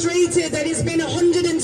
frustrated that it's been 128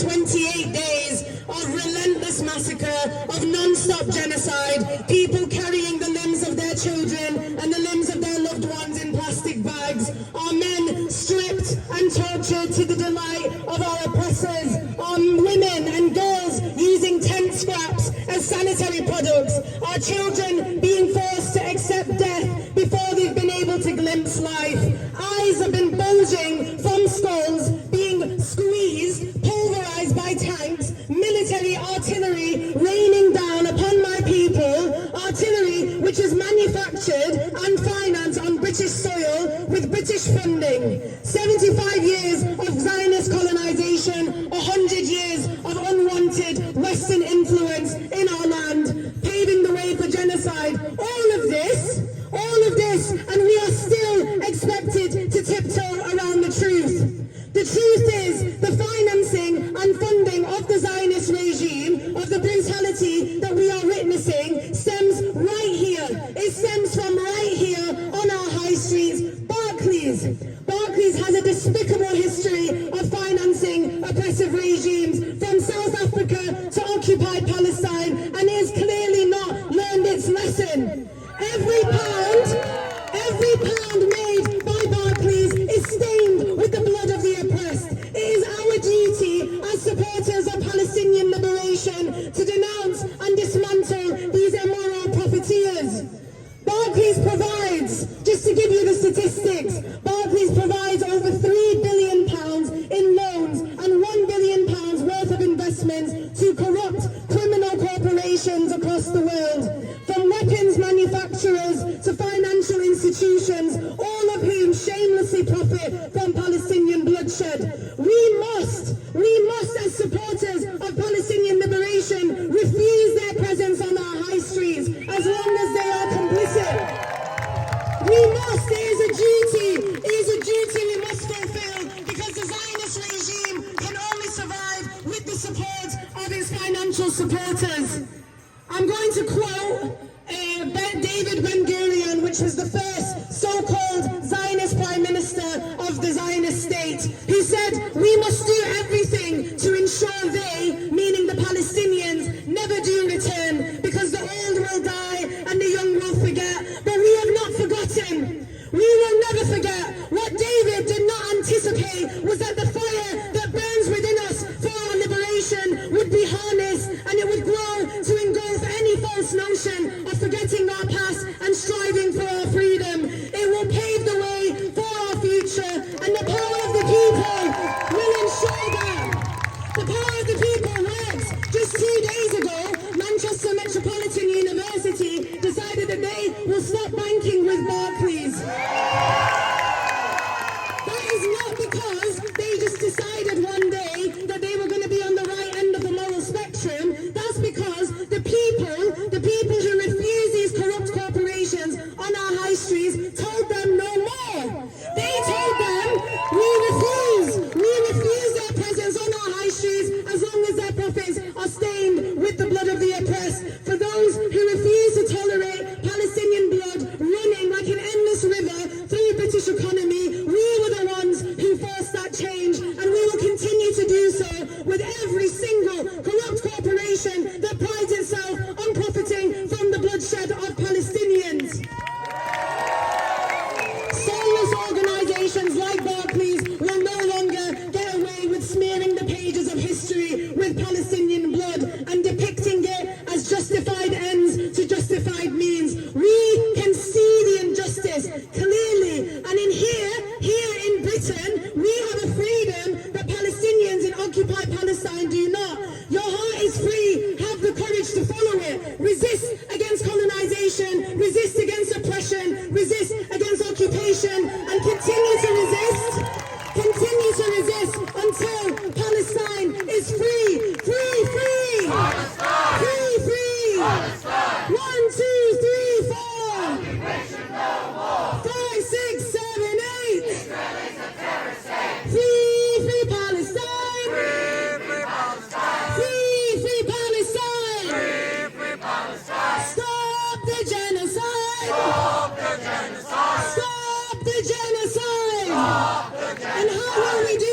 days of relentless massacre, of non-stop genocide, people carrying the limbs of their children and the limbs of their loved ones in plastic bags, our men stripped and tortured to the delight of our oppressors, our women and girls using tent scraps as sanitary products, our children being forced to accept death before they've been able to glimpse life. Eyes have been bulging from skulls, being squeezed, pulverized by tanks, military artillery raining down upon my people, artillery which is manufactured and financed on British soil with British funding. 75 years of Zionist colonization, 100 years of unwanted Western influence in our land, paving the way for genocide. All of this, and we are still expected to tiptoe around the truth. The truth is, the financing and funding of the Zionist regime, of the brutality that we are witnessing, stems right here. It stems from right here on our high streets. Barclays has a despicable history of financing oppressive regimes from South Africa to occupied Palestine, and it has clearly not learned its lesson. Every pound made by Barclays is stained with the blood of the oppressed. It is our duty as supporters of Palestinian liberation to denounce and dismantle these immoral profiteers. Barclays provides, just to give you the statistics, Barclays provides over £3 billion in loans and £1 billion worth of investments to corrupt criminal corporations across the world. From weapons manufacturers to financial institutions, all of whom shamelessly profit from Palestinian bloodshed. We must, as supporters of Palestinian liberation, refuse their presence on our high streets as long as they are complicit. We must, it is a duty we must fulfill, because the Zionist regime can only survive with the support of its financial supporters. I'm going to quote David Ben-Gurion, which was the first so-called Zionist Prime Minister of the Zionist state, who said, "We must do everything to ensure they," meaning the Palestinians, "never do return, because the old will die and the young will forget." But we have not forgotten. We will never forget. What David did not anticipate was that the fire that burns within us for our liberation would be harnessed, and it would grow to engulf any false notion of forgetting our past and striving for our freedom. It will pave the way for our future, and the power of the people will ensure that. The power of the people works. Just 2 days ago, Manchester Metropolitan University decided that they will stop banking with Barclays. That is not because they just decided one day that they were going to be on the right end of the moral spectrum. That's because the people who refuse these corrupt corporations on our high streets told them no more. They told them, we refuse their presence on our high streets as long as their profits are stained with the blood of the oppressed. For those who refuse to tolerate Palestinian blood running like an endless river through the British economy, we were the ones who forced that change, and we will continue to do so with every single corrupt corporation that prides itself on profiting from the bloodshed of Palestinians. Soulless organizations like Barclays will no longer get away with smearing the pages of history with Palestinian blood and depicting it as justified ends to justified means. We can see the injustice clearly, and here in Britain, we have a freedom that Palestinians in occupied Palestine do not. Your heart is free. Have the courage to follow it. Resist against colonization, resist against oppression, resist against occupation, and continue to resist until Palestine is free. Free! Palestine! Free! Palestine! 1, 2, 3, 4! Occupation no more! 5, 6, 7, 8! Israel is a terrorist state! Free Palestine! Free Palestine! Free Palestine! Free Palestine! Stop the genocide! Stop the genocide! Stop the genocide! Stop the genocide! And how will we do